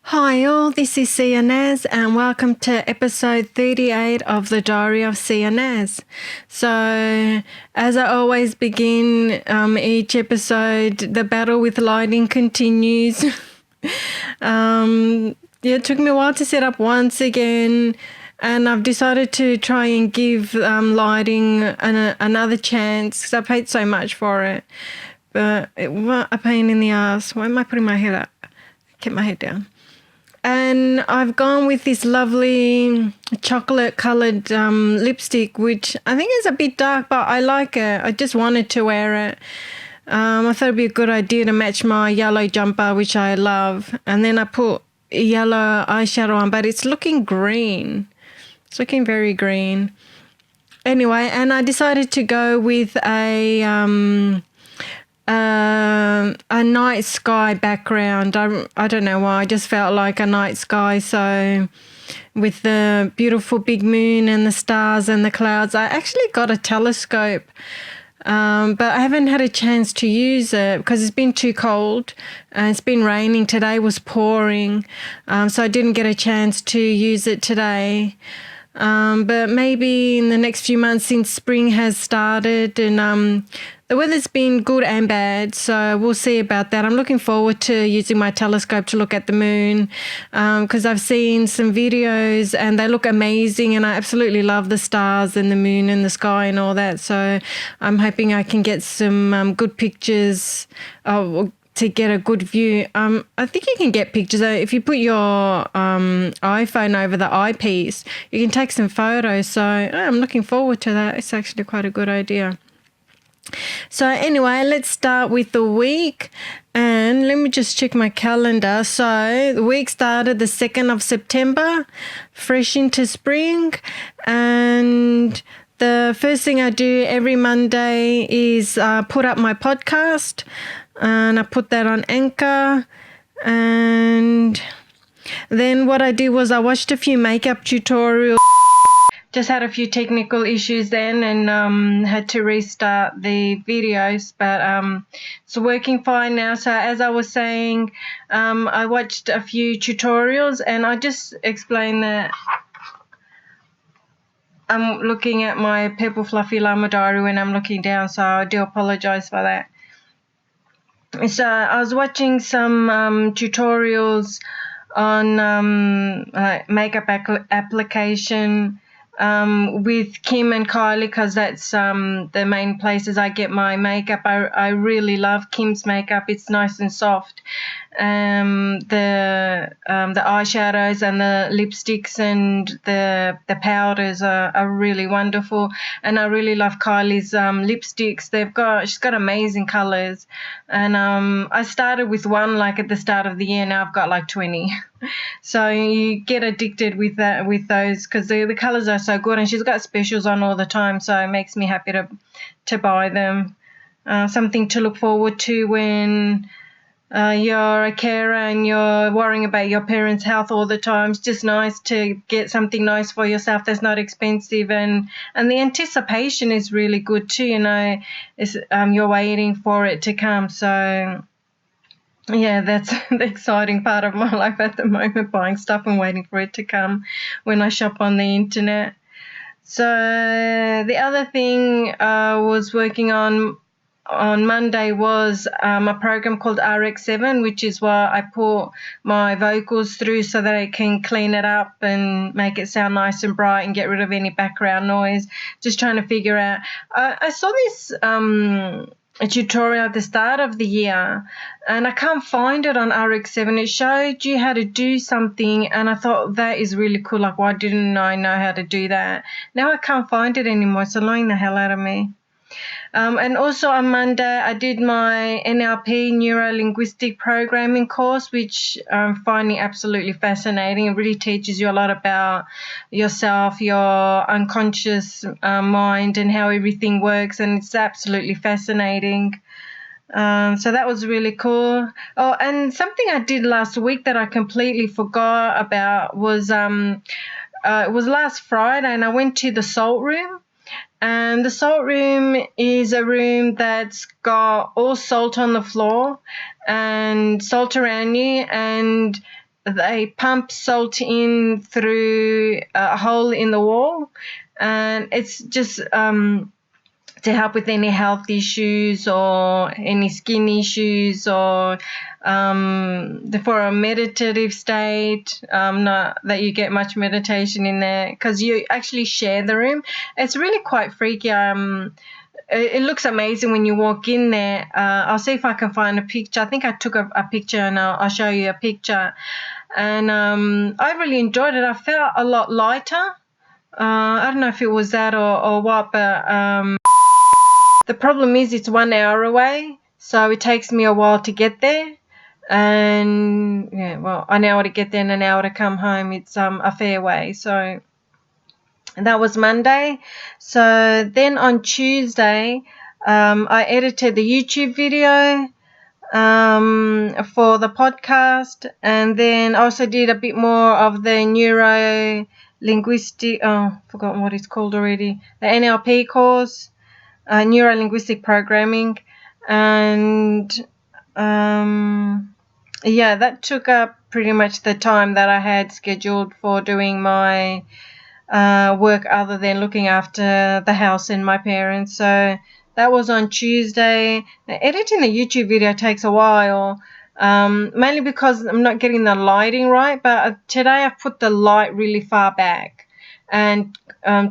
Hi all, this is Sia Nas and welcome to episode 38 of the Diary of Sia Nas. So, as I always begin each episode, the battle with lighting continues. It took me a while to set up once again, and I've decided to try and give lighting another chance because I paid so much for it. But what a pain in the ass. Why am I putting my head up? Keep my head down. And I've gone with this lovely chocolate-coloured lipstick, which I think is a bit dark, but I like it. I just wanted to wear it. I thought it'd be a good idea to match my yellow jumper, which I love. And then I put yellow eyeshadow on, but it's looking green. It's looking very green. Anyway, and I decided to go with a night sky background. I don't know why. I just felt like a night sky. So with the beautiful big moon and the stars and the clouds, I actually got a telescope. But I haven't had a chance to use it because it's been too cold and it's been raining. Today was pouring. So I didn't get a chance to use it today. But maybe in the next few months since spring has started and the weather's been good and bad, so we'll see about that. I'm looking forward to using my telescope to look at the moon because I've seen some videos and they look amazing and I absolutely love the stars and the moon and the sky and all that. So I'm hoping I can get some good pictures to get a good view. I think you can get pictures. If you put your iPhone over the eyepiece, you can take some photos. So I'm looking forward to that. It's actually quite a good idea. So anyway, let's start with the week. And let me just check my calendar. So the week started the 2nd of September, fresh into spring. And the first thing I do every Monday is put up my podcast. And I put that on Anchor. And then what I did was I watched a few makeup tutorials. Just had a few technical issues then and had to restart the videos. But it's working fine now. So as I was saying, I watched a few tutorials and I just explained that I'm looking at my purple fluffy llama diary when I'm looking down. So I do apologize for that. So I was watching some tutorials on makeup application with Kim and Kylie because that's the main places I get my makeup. I really love Kim's makeup. It's nice and soft. The eyeshadows and the lipsticks and the powders are really wonderful, and I really love Kylie's lipsticks. She's got amazing colors, and I started with one like at the start of the year. Now I've got like 20. So you get addicted with those because the colors are so good, and she's got specials on all the time, so it makes me happy to buy them. Something to look forward to when you're a carer and you're worrying about your parents' health all the time. It's just nice to get something nice for yourself that's not expensive, and the anticipation is really good too. You're waiting for it to come. So yeah, that's the exciting part of my life at the moment, buying stuff and waiting for it to come when I shop on the internet. So the other thing I was working on Monday was a program called RX7, which is why I put my vocals through so that I can clean it up and make it sound nice and bright and get rid of any background noise. Just trying to figure out. I saw this a tutorial at the start of the year and I can't find it on RX7. It showed you how to do something and I thought that is really cool. Like, why didn't I know how to do that? Now I can't find it anymore. It's annoying the hell out of me. And also on Monday, I did my NLP, Neuro-Linguistic Programming course, which I'm finding absolutely fascinating. It really teaches you a lot about yourself, your unconscious mind and how everything works, and it's absolutely fascinating. So that was really cool. Oh, and something I did last week that I completely forgot about was it was last Friday, and I went to the Salt Room. And the salt room is a room that's got all salt on the floor and salt around you, and they pump salt in through a hole in the wall, and it's just to help with any health issues or any skin issues, or for a meditative state. Not that you get much meditation in there because you actually share the room. It's really quite freaky. It looks amazing when you walk in there. I'll see if I can find a picture. I think I took a picture, and I'll show you a picture. And I really enjoyed it. I felt a lot lighter. I don't know if it was that or what, but the problem is it's 1 hour away, so it takes me a while to get there. And yeah, well, an hour to get there and an hour to come home. It's a fair way. So that was Monday. So then on Tuesday, I edited the YouTube video for the podcast, and then also did a bit more of the neuro-linguistic, forgotten what it's called already, the NLP course, neuro-linguistic programming. And yeah, that took up pretty much the time that I had scheduled for doing my work other than looking after the house and my parents. So that was on Tuesday. Now, editing the YouTube video takes a while, mainly because I'm not getting the lighting right. But today I've put the light really far back and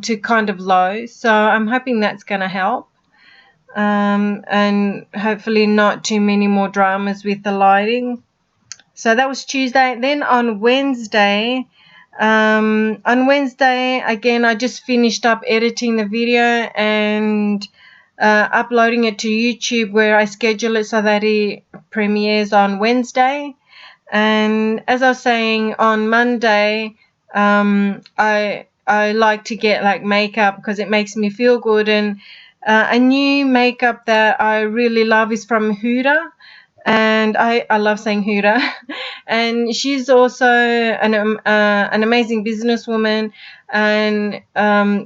to kind of low. So I'm hoping that's going to help. And hopefully not too many more dramas with the lighting. So that was Tuesday. Then on Wednesday, again, I just finished up editing the video and uploading it to YouTube, where I schedule it so that it premieres on Wednesday. And as I was saying, on Monday, I like to get like makeup because it makes me feel good. And a new makeup that I really love is from Huda. And I love saying Huda. And she's also an amazing businesswoman, and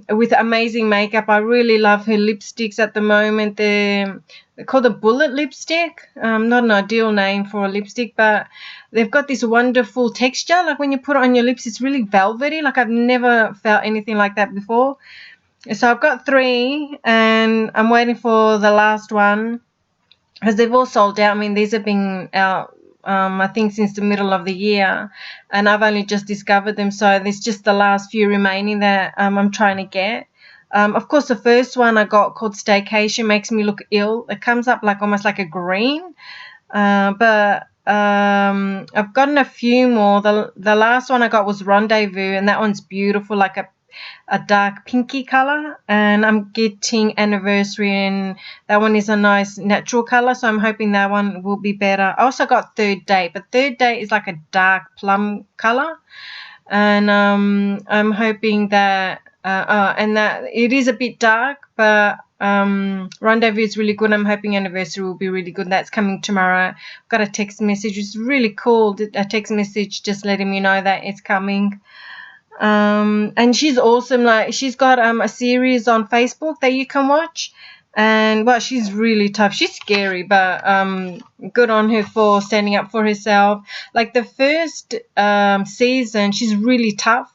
with amazing makeup. I really love her lipsticks at the moment. They're called a bullet lipstick. Not an ideal name for a lipstick, but they've got this wonderful texture. Like when you put it on your lips, it's really velvety. Like I've never felt anything like that before. So I've got 3, and I'm waiting for the last one, because they've all sold out. I mean, these have been out, I think, since the middle of the year, and I've only just discovered them. So there's just the last few remaining that I'm trying to get. Of course, the first one I got, called Staycation, makes me look ill. It comes up like almost like a green, but I've gotten a few more. The last one I got was Rendezvous, and that one's beautiful, like a dark pinky color. And I'm getting Anniversary, and that one is a nice natural color, so I'm hoping that one will be better. I also got Third Date, but Third Date is like a dark plum color, and I'm hoping that and that it is a bit dark, but Rendezvous is really good. I'm hoping Anniversary will be really good. That's coming tomorrow. I've got a text message. It's really cool, a text message just letting me know that it's coming. And she's awesome. Like, she's got a series on Facebook that you can watch, and well, she's really tough. She's scary, but good on her for standing up for herself. Like the first season, she's really tough,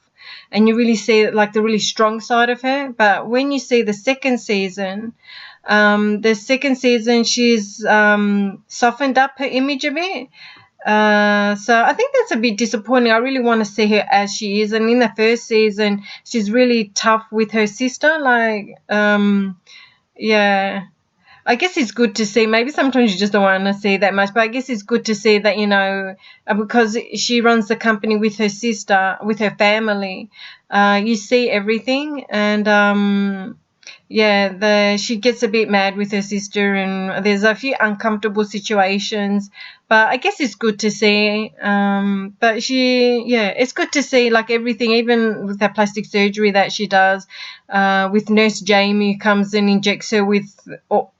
and you really see like the really strong side of her. But when you see the second season, she's softened up her image a bit. So I think that's a bit disappointing. I really want to see her as she is. And in the first season, she's really tough with her sister. Like, yeah, I guess it's good to see. Maybe sometimes you just don't want to see that much, but I guess it's good to see that, you know, because she runs the company with her sister, with her family. You see everything, and yeah, she gets a bit mad with her sister, and there's a few uncomfortable situations, but I guess it's good to see. But it's good to see, like, everything, even with that plastic surgery that she does, with Nurse Jamie, who comes and injects her with,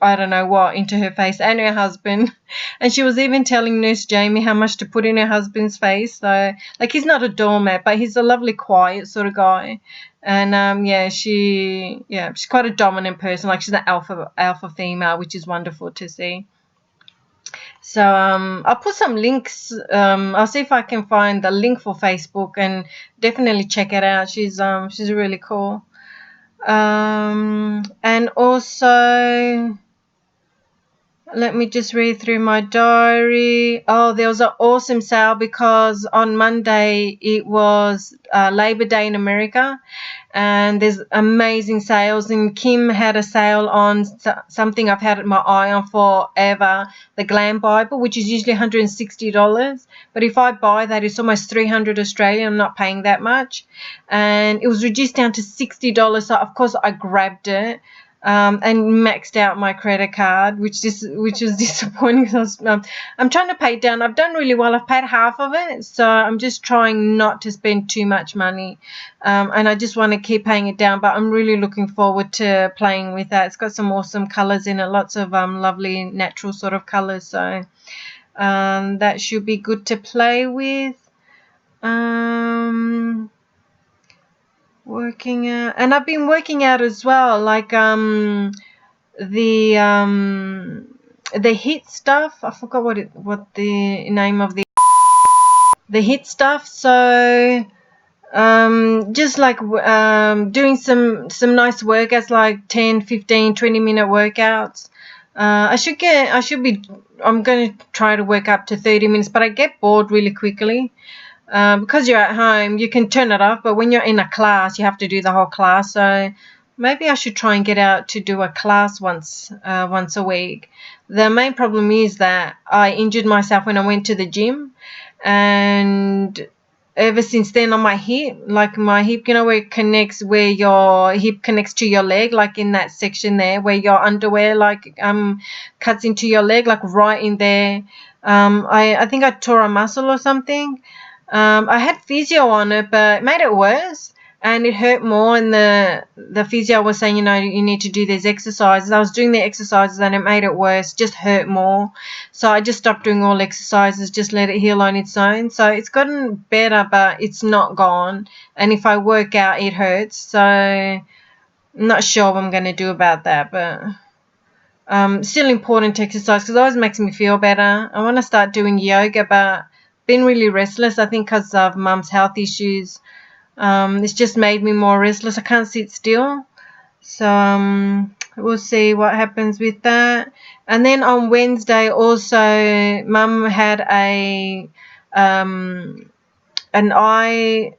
I don't know what, into her face, and her husband. And she was even telling Nurse Jamie how much to put in her husband's face. So, like, he's not a doormat, but he's a lovely, quiet sort of guy. And she's quite a dominant person. Like, she's an alpha female, which is wonderful to see. So I'll put some links. I'll see if I can find the link for Facebook, and definitely check it out. She's really cool. And also, let me just read through my diary. Oh, there was an awesome sale because on Monday it was Labor Day in America, and there's amazing sales. And Kim had a sale on something I've had my eye on forever, the Glam Bible, which is usually $160. But if I buy that, it's almost 300 Australian. I'm not paying that much. And it was reduced down to $60. So, of course, I grabbed it. And maxed out my credit card, which was disappointing. Because I'm trying to pay it down. I've done really well. I've paid half of it, so I'm just trying not to spend too much money, and I just want to keep paying it down. But I'm really looking forward to playing with that. It's got some awesome colors in it, lots of lovely natural sort of colors. So that should be good to play with. Working out, and I've been working out as well, like the HIIT stuff. I forgot what the name of the HIIT stuff. So just like doing some nice workouts, like 10, 15, 20-minute workouts. I'm going to try to work up to 30 minutes, but I get bored really quickly. Because you're at home, you can turn it off, but when you're in a class, you have to do the whole class. So maybe I should try and get out to do a class once a week. The main problem is that I injured myself when I went to the gym, and ever since then on my hip, like my hip, where your hip connects to your leg, like in that section there where your underwear cuts into your leg, like right in there. I think I tore a muscle or something. I had physio on it, but it made it worse, and it hurt more. And the physio was saying, you need to do these exercises. I was doing the exercises, and it made it worse, just hurt more. So I just stopped doing all exercises, just let it heal on its own. So it's gotten better, but it's not gone. And if I work out, it hurts. So I'm not sure what I'm going to do about that, but still important to exercise because it always makes me feel better. I want to start doing yoga, but been really restless, I think, because of Mum's health issues. It's just made me more restless. I can't sit still. So we'll see what happens with that. And then on Wednesday also, Mum had an eye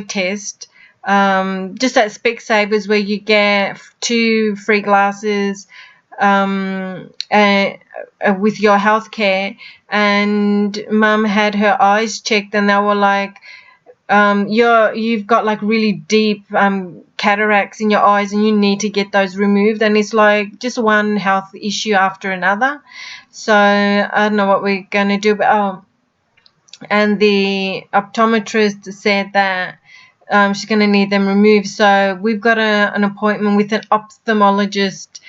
test, just at Specsavers, where you get 2 free glasses with your healthcare. And Mum had her eyes checked, and they were like, you've got like really deep cataracts in your eyes, and you need to get those removed. And it's like just one health issue after another. So I don't know what we're going to do, but and the optometrist said that she's going to need them removed. So we've got an appointment with an ophthalmologist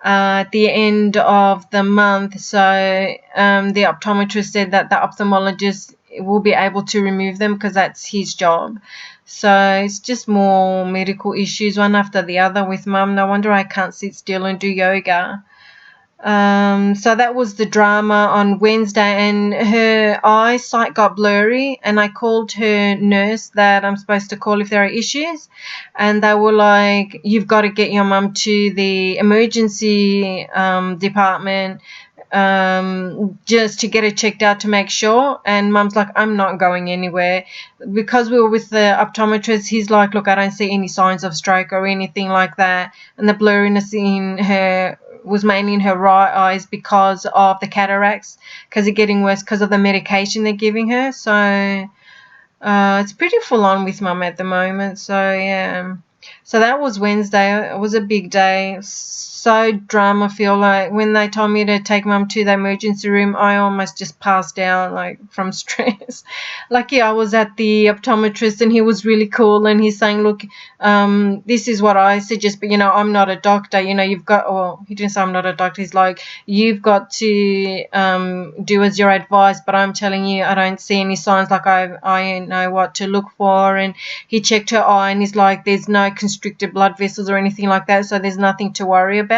at the end of the month. So the optometrist said that the ophthalmologist will be able to remove them because that's his job. So it's just more medical issues, one after the other with Mum. No wonder I can't sit still and do yoga. So that was the drama on Wednesday, and her eyesight got blurry, and I called her nurse that I'm supposed to call if there are issues, and they were like, you've got to get your mum to the emergency department just to get it checked out to make sure. And Mum's like, I'm not going anywhere. Because we were with the optometrist, he's like, look, I don't see any signs of stroke or anything like that, and the blurriness in her was mainly in her right eyes because of the cataracts, because they're getting worse because of the medication they're giving her. So it's pretty full on with Mum at the moment. So yeah, so that was Wednesday. It was a big day. So drama feel. Like when they told me to take Mum to the emergency room, I almost just passed out, like from stress. Lucky I was at the optometrist, and he was really cool, and he's saying, look, this is what I suggest, but I'm not a doctor. You've got, well, he didn't say I'm not a doctor. He's like, you've got to do as you're advised, but I'm telling you, I don't see any signs. Like I know what to look for. And he checked her eye, and he's like, there's no constricted blood vessels or anything like that, so there's nothing to worry about.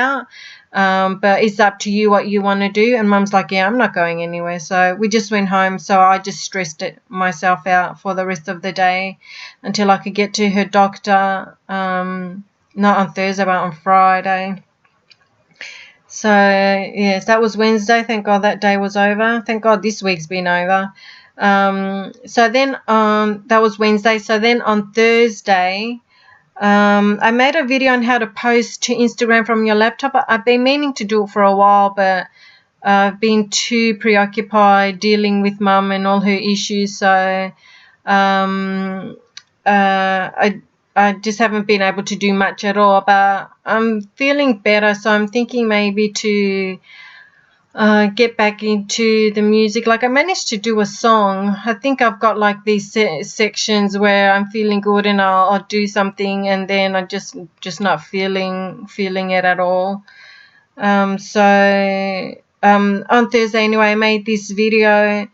but it's up to you what you want to do. And Mum's like, yeah, I'm not going anywhere. So we just went home. So I just stressed it myself out for the rest of the day until I could get to her doctor, not on Thursday, but on Friday. So, yes, that was Wednesday. Thank God that day was over. Thank God this week's been over. So then that was Wednesday. So then on Thursday, I made a video on how to post to Instagram from your laptop. I've been meaning to do it for a while, but I've been too preoccupied dealing with Mum and all her issues. So I just haven't been able to do much at all. But I'm feeling better, so I'm thinking maybe to get back into the music. Like, I managed to do a song. I think I've got like these sections where I'm feeling good and I'll do something, and then I just not feeling it at all. So on Thursday anyway, I made this video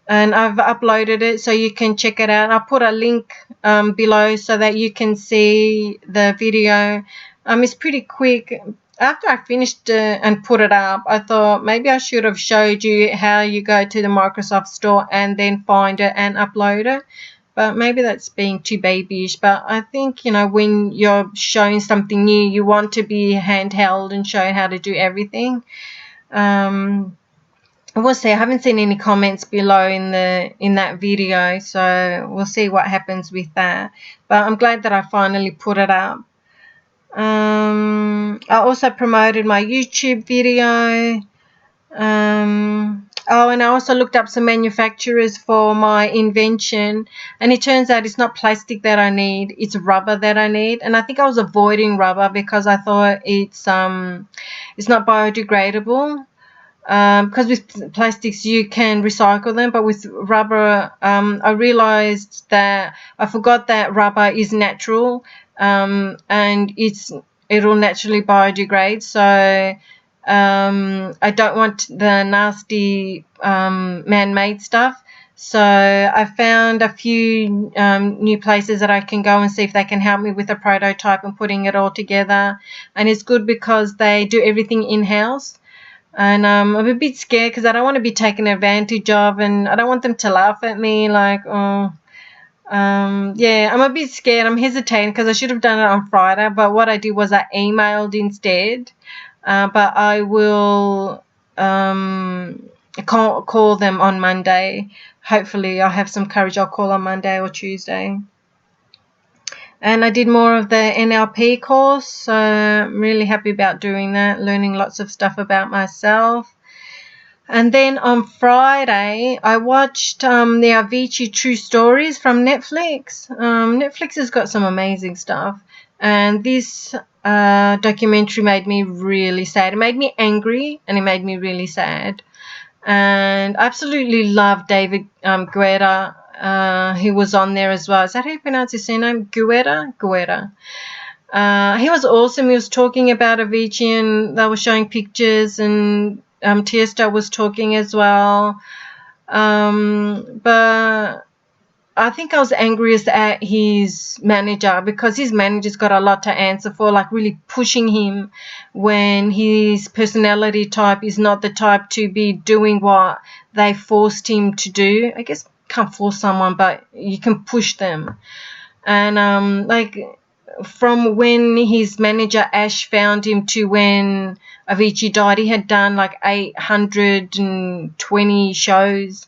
and I've uploaded it, so you can check it out. I'll put a link below so that you can see the video. It's pretty quick. After I finished and put it up, I thought maybe I should have showed you how you go to the Microsoft Store and then find it and upload it. But maybe that's being too babyish. But I think, you know, when you're showing something new, you want to be handheld and show how to do everything. We'll see. I haven't seen any comments below in that video, so we'll see what happens with that. But I'm glad that I finally put it up. I also promoted my YouTube video. And I also looked up some manufacturers for my invention, and it turns out it's not plastic that I need, it's rubber that I need. And I think I was avoiding rubber because I thought it's not biodegradable. Because with plastics you can recycle them, but with rubber, I realized that I forgot that rubber is natural, and it'll naturally biodegrade. So I don't want the nasty man-made stuff. So I found a few new places that I can go and see if they can help me with a prototype and putting it all together. And it's good because they do everything in-house. And I'm a bit scared because I don't want to be taken advantage of, and I don't want them to laugh at me like, oh, yeah, I'm a bit scared. I'm hesitating because I should have done it on Friday, but what I did was I emailed instead. But I will call them on Monday. Hopefully I'll have some courage. I'll call on Monday or Tuesday. And I did more of the NLP course, so I'm really happy about doing that, learning lots of stuff about myself. And then on Friday, I watched the Avicii True Stories from Netflix. Netflix has got some amazing stuff. And this documentary made me really sad. It made me angry and it made me really sad. And I absolutely love David Guetta. He was on there as well. Is that how you pronounce his surname? Guetta. He was awesome. He was talking about Avicii and they were showing pictures, and Tiesto was talking as well. But I think I was angriest at his manager because his manager's got a lot to answer for, like really pushing him when his personality type is not the type to be doing what they forced him to do. I guess can't force someone, but you can push them. And like from when his manager Ash found him to when Avicii died, he had done like 820 shows,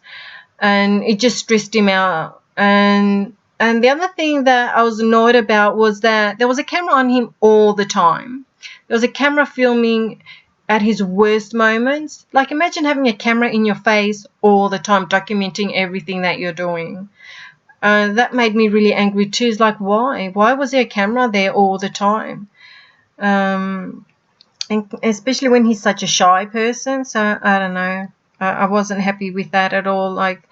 and it just stressed him out. And the other thing that I was annoyed about was that there was a camera on him all the time. There was a camera filming at his worst moments. Like, imagine having a camera in your face all the time, documenting everything that you're doing. That made me really angry too. It's like, why? Why was there a camera there all the time? And especially when he's such a shy person. So, I don't know. I wasn't happy with that at all. Like,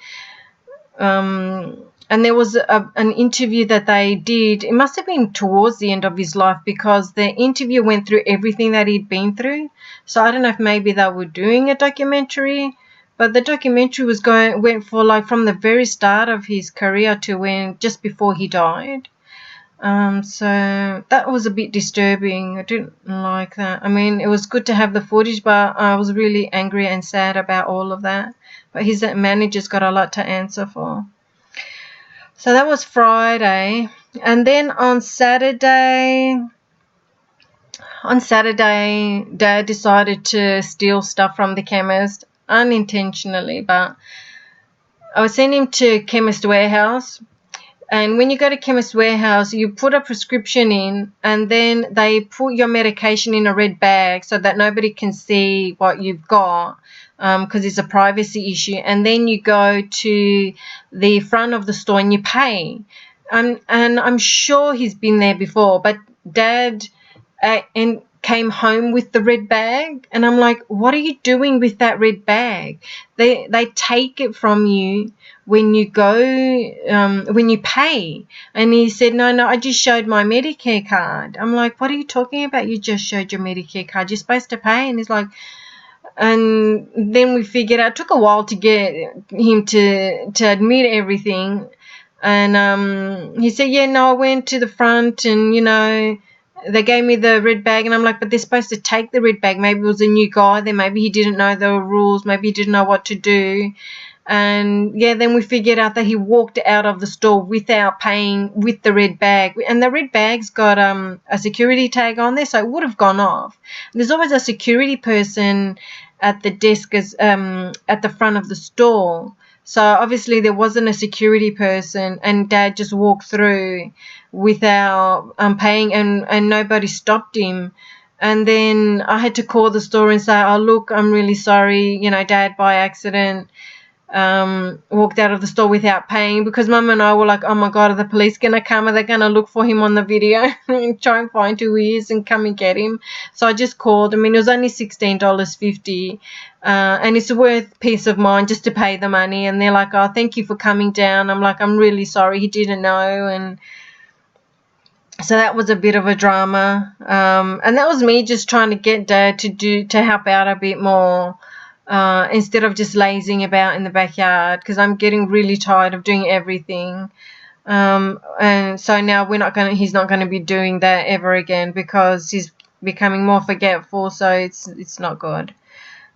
and there was an interview that they did. It must have been towards the end of his life because the interview went through everything that he'd been through. So I don't know if maybe they were doing a documentary, but the documentary went for like from the very start of his career to when just before he died. So that was a bit disturbing. I didn't like that. I mean, it was good to have the footage, but I was really angry and sad about all of that. But his manager's got a lot to answer for. So that was Friday. And then on Saturday, Dad decided to steal stuff from the chemist unintentionally, but I was sending him to Chemist Warehouse. And when you go to Chemist Warehouse, you put a prescription in, and then they put your medication in a red bag so that nobody can see what you've got, because it's a privacy issue. And then you go to the front of the store and you pay. And I'm sure he's been there before, but Dad came home with the red bag, and I'm like, what are you doing with that red bag? They take it from you when you go, when you pay. And he said, no, I just showed my Medicare card. I'm like, what are you talking about? You just showed your Medicare card. You're supposed to pay. And he's like, and then we figured out, it took a while to get him to admit everything. And he said, yeah, no, I went to the front and, they gave me the red bag, and I'm like, but they're supposed to take the red bag. Maybe it was a new guy there. Maybe he didn't know the rules. Maybe he didn't know what to do. And yeah, then we figured out that he walked out of the store without paying with the red bag. And the red bag's got a security tag on there, so it would have gone off. There's always a security person at the desk at the front of the store. So obviously there wasn't a security person, and Dad just walked through without paying, and nobody stopped him. And then I had to call the store and say, oh, look, I'm really sorry, Dad by accident walked out of the store without paying, because Mum and I were like, oh my God, are the police going to come? Are they going to look for him on the video and try and find who he is and come and get him? So I just called. I mean, it was only $16.50, and it's worth peace of mind just to pay the money. And they're like, oh, thank you for coming down. I'm like, I'm really sorry, he didn't know. And so that was a bit of a drama, and that was me just trying to get Dad to help out a bit more, instead of just lazing about in the backyard, because I'm getting really tired of doing everything. And so now he's not gonna be doing that ever again, because he's becoming more forgetful. So it's not good.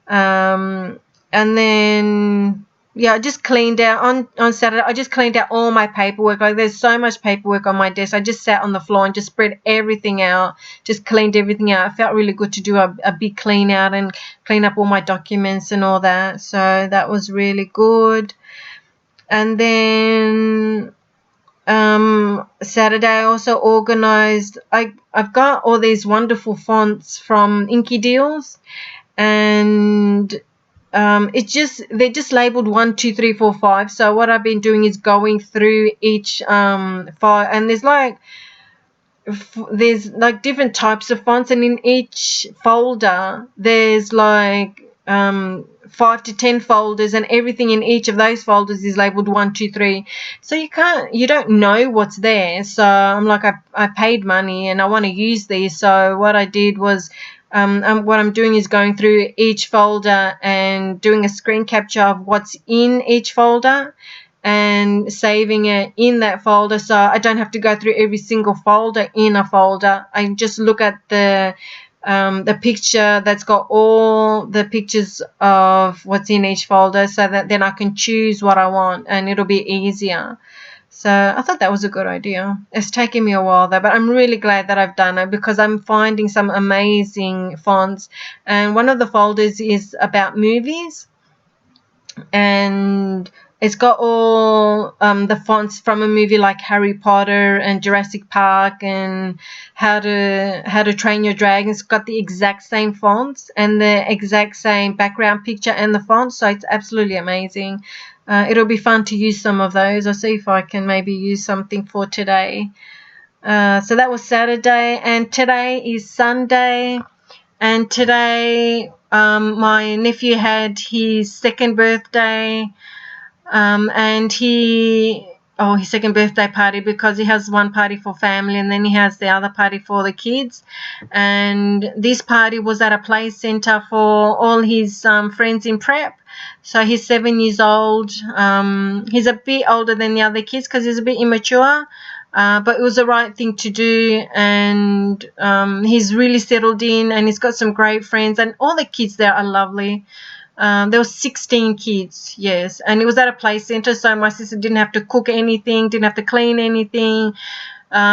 And then yeah, I just cleaned out on Saturday. I just cleaned out all my paperwork. Like, there's so much paperwork on my desk. I just sat on the floor and just spread everything out, just cleaned everything out. It felt really good to do a big clean out and clean up all my documents and all that. So that was really good. And then Saturday I also organized. I've got all these wonderful fonts from Inky Deals, and they're just labeled 1, 2, 3, 4, 5. So what I've been doing is going through each file, and there's like different types of fonts, and in each folder there's like 5 to 10 folders, and everything in each of those folders is labeled 1, 2, 3. So you don't know what's there. So I'm like, I paid money and I want to use these. So what I did was, what I'm doing is going through each folder and doing a screen capture of what's in each folder and saving it in that folder, so I don't have to go through every single folder in a folder. I just look at the picture that's got all the pictures of what's in each folder, so that then I can choose what I want and it'll be easier. So I thought that was a good idea. It's taken me a while though, but I'm really glad that I've done it, because I'm finding some amazing fonts. And one of the folders is about movies, and it's got all the fonts from a movie like Harry Potter and Jurassic Park and How to Train Your Dragon. It's got the exact same fonts and the exact same background picture and the font, so it's absolutely amazing. It'll be fun to use some of those. I'll see if I can maybe use something for today. So that was Saturday, and today is Sunday. And today my nephew had his second birthday, and his second birthday party, because he has one party for family and then he has the other party for the kids. And this party was at a play center for all his friends in prep. So he's 7 years old. He's a bit older than the other kids because he's a bit immature, but it was the right thing to do, and he's really settled in, and he's got some great friends, and all the kids there are lovely. There were 16 kids, yes, and it was at a play centre, so my sister didn't have to cook anything, didn't have to clean anything.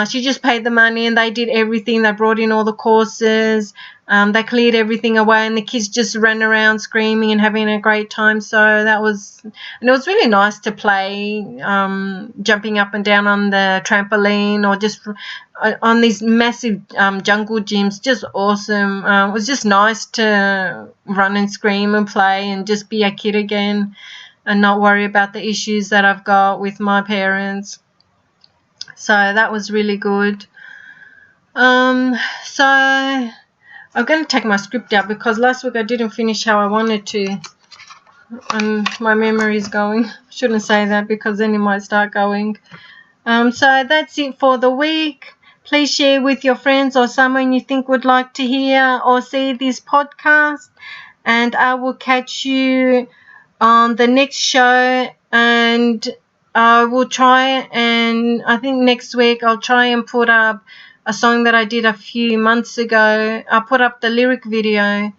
She just paid the money, and they did everything. They brought in all the courses. They cleared everything away, and the kids just ran around screaming and having a great time. So that was, and it was really nice to play, jumping up and down on the trampoline, or just on these massive jungle gyms. Just awesome. It was just nice to run and scream and play and just be a kid again, and not worry about the issues that I've got with my parents. So that was really good. So I'm going to take my script out because last week I didn't finish how I wanted to, and my memory is going. Shouldn't say that because then it might start going. So that's it for the week. Please share with your friends or someone you think would like to hear or see this podcast, and I will catch you on the next show. And I will try, and I think next week I'll try and put up a song that I did a few months ago. I'll put up the lyric video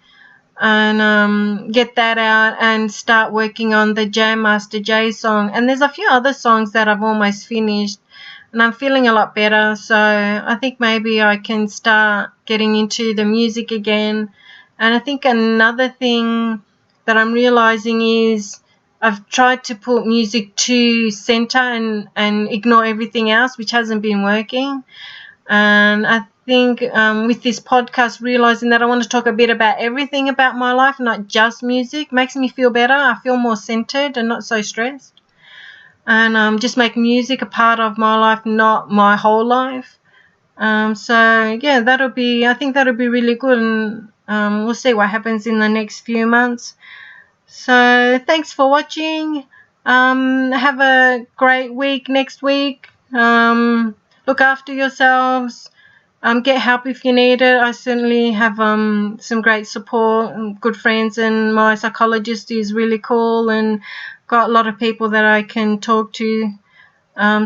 and get that out and start working on the Jam Master J song. And there's a few other songs that I've almost finished, and I'm feeling a lot better. So I think maybe I can start getting into the music again. And I think another thing that I'm realizing is I've tried to put music to center and ignore everything else, which hasn't been working. And I think with this podcast, realizing that I want to talk a bit about everything about my life, not just music, makes me feel better. I feel more centered and not so stressed. And just make music a part of my life, not my whole life. So yeah, I think that'll be really good, and we'll see what happens in the next few months. So thanks for watching. Have a great week next week. Look after yourselves. Get help if you need it. I certainly have some great support and good friends, and my psychologist is really cool, and got a lot of people that I can talk to.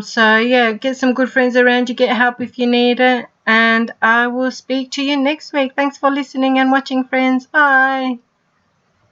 So yeah, get some good friends around you. Get help if you need it, and I will speak to you next week. Thanks for listening and watching, friends. Bye.